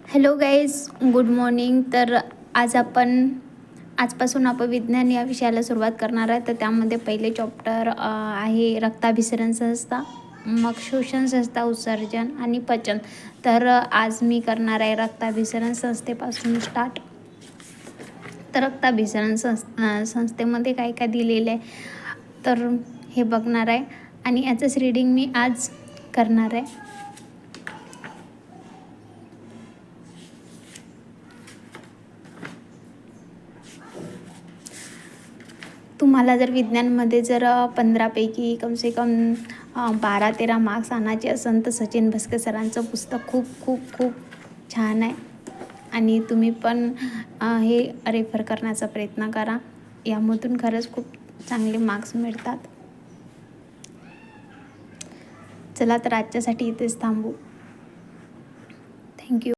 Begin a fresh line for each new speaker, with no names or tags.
Hello guys, good morning. तर आजपासून आपण विज्ञान या विषयाला सुरुवात करणार आहे. तर त्यामध्ये पहिले चॅप्टर आहे रक्ताभिसरण संस्था, मग शोषण संस्था, उत्सर्जन आणि पचन. तर आज मी करणार आहे रक्ताभिसरण संस्थेपासून स्टार्ट. तर रक्ताभिसरण संस्थेमध्ये काय काय दिलेलं आहे तर हे बघणार आहे आणि याचंच रीडिंग मी आज करणार आहे. तुम्हाला जर विज्ञानमध्ये जर 15पैकी कमसे कम 12-13 मार्क्स आणायचे असेल तर सचिन भस्के सरांचं पुस्तक खूप खूप खूप छान आहे आणि तुम्ही पण हे रेफर करण्याचा प्रयत्न करा. यामधून खरंच खूप चांगले मार्क्स मिळतात. चला तर आजच्यासाठी इथेच थांबू. थँक्यू.